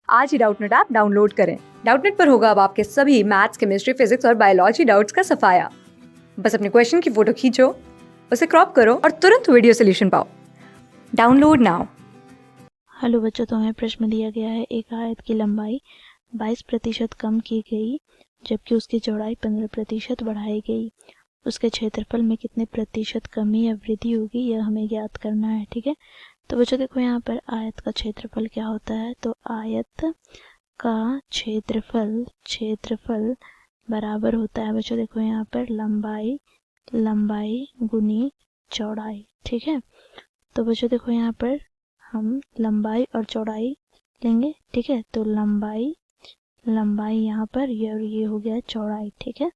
आज ही Doubtnut app download करें। Doubtnut पर होगा अब आपके सभी मैथ्स, केमिस्ट्री, फिजिक्स और बायोलॉजी डाउट्स का सफाया। बस अपने क्वेश्चन की फोटो खींचो, उसे क्रॉप करो और तुरंत वीडियो सोल्यूशन पाओ। Download now. हेलो बच्चों, तो हमें प्रश्न दिया गया है एक आयत की लंबाई 22% कम की गई जबकि उसकी चौड़ाई 15% बढ़ाई गई। उसके क्षेत्रफल में कितने प्रतिशत कमी या वृद्धि होगी, यह हमें ज्ञात करना है। ठीक है, तो बच्चों देखो यहाँ पर आयत का क्षेत्रफल क्या होता है। तो आयत का क्षेत्रफल बराबर होता है बच्चों, देखो यहाँ पर लंबाई गुनी चौड़ाई। ठीक है, तो बच्चों देखो यहाँ पर हम लंबाई और चौड़ाई लेंगे। ठीक है, तो लंबाई यहाँ पर ये हो गया चौड़ाई। ठीक है,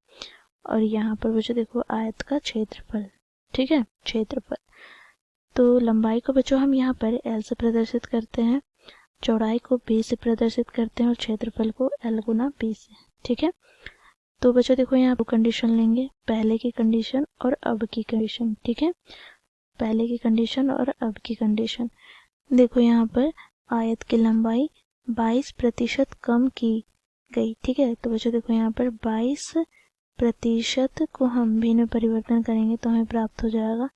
और यहाँ पर बच्चों देखो आयत का क्षेत्रफल। ठीक है, क्षेत्रफल। तो लंबाई को बच्चों हम यहाँ पर L से प्रदर्शित करते हैं, चौड़ाई को B से प्रदर्शित करते हैं और क्षेत्रफल को L गुना B से। ठीक है, तो बच्चों देखो यहाँ पर कंडीशन लेंगे, पहले की कंडीशन और अब की कंडीशन। ठीक है, पहले की कंडीशन और अब की कंडीशन। देखो यहाँ पर आयत की लंबाई 22% कम की गई। ठीक है, तो बच्चों देखो यहाँ पर 22% को हम भी में परिवर्तन करेंगे तो हमें प्राप्त हो जाएगा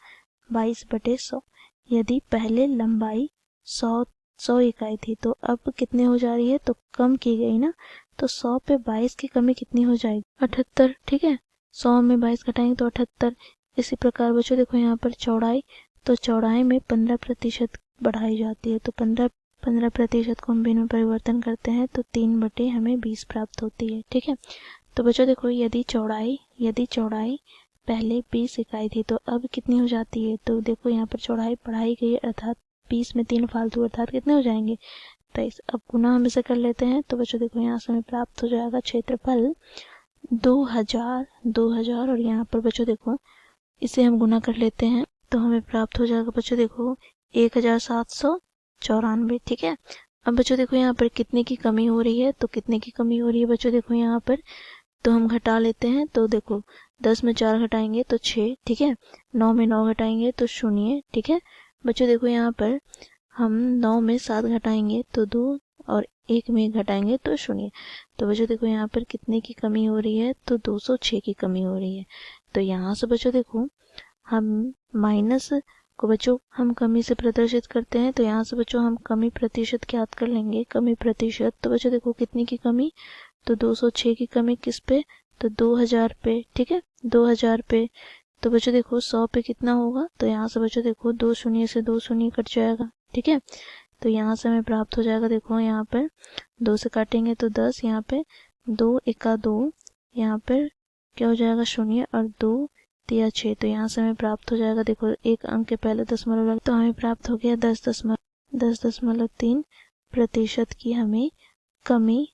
22/100। यदि पहले लंबाई 100 इकाई थी तो अब कितने हो जा रही है, तो कम की गई ना, तो 100 पे 22 की कमी कितनी हो जाएगी, 78। ठीक है, 100 में 22 घटाएंगे तो 78। इसी प्रकार बच्चों देखो यहाँ पर चौड़ाई, तो चौड़ाई में 15% बढ़ाई जाती है, तो 15% को हम भिन्न में परिवर्तन करते हैं तो 3 हमें 20 प्राप्त होती है। ठीक है, तो बच्चों देखो यदि चौड़ाई पहले 20 इकाई थी तो अब कितनी हो जाती है, तो देखो यहाँ पर चौड़ाई बढ़ाई गई है अर्थात 20 में 3 फालतू अर्थात कितने हो जाएंगे 23। अब गुना हम इसे कर लेते हैं तो बच्चों देखो यहाँ से हमें प्राप्त हो जाएगा क्षेत्रफल 2000 और यहाँ पर बच्चों देखो इसे हम गुना कर लेते हैं तो हमें प्राप्त हो जाएगा बच्चों देखो 1794। ठीक है, अब बच्चों देखो यहाँ पर कितने की कमी हो रही है, तो कितने की कमी हो रही है बच्चों देखो यहाँ पर, तो हम घटा लेते हैं। तो देखो 10 में 4 घटाएंगे तो 6। ठीक है, 9 में 9 घटाएंगे तो 0। ठीक है, बच्चों देखो यहाँ पर हम 9 में 7 घटाएंगे तो 2 और 1 में घटाएंगे तो 0। तो बच्चों देखो यहाँ पर कितने की कमी हो रही है, तो 206 की कमी हो रही है। तो यहाँ से बच्चों देखो हम माइनस को बच्चों हम कमी से प्रदर्शित करते हैं, तो यहाँ से बच्चों हम कमी प्रतिशत ज्ञात कर लेंगे। कमी प्रतिशत, तो बच्चों देखो कितनी की कमी, तो 206 की कमी किस पे, तो 2000 पे। ठीक है, 2000 पे। तो बच्चों देखो 100 पे कितना होगा, तो यहाँ से बच्चों देखो 2 शून्य से 2 शून्य कट जाएगा। ठीक है, तो यहाँ से हमें प्राप्त हो जाएगा, देखो यहाँ पर 2 से काटेंगे तो 10, यहाँ पे 2 एका 2, यहाँ पर क्या हो जाएगा 0 और 2 तिया 6। तो यहाँ से हमें प्राप्त हो जाएगा, देखो एक अंक के पहले दशमलव लगा तो हमें प्राप्त हो गया 10.3% की हमें कमी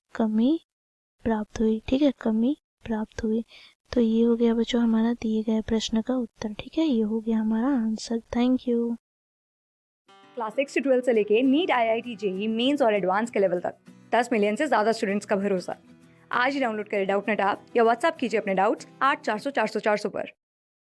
प्राप्त हुई। ठीक है, कमी प्राप्त हुई। तो ये हो गया बच्चों हमारा दिए गए प्रश्न का उत्तर। ठीक है, ये हो गया हमारा आंसर। Thank you. क्लास 6 से 12 से लेके नीट, IIT, JEE मेंस और एडवांस के लेवल तक 10 मिलियन से ज्यादा स्टूडेंट्स का भरोसा। आज ही डाउनलोड करें डाउटनेट ऐप या व्हाट्सएप कीजिए अपने डाउट्स 8400 400 400 पर।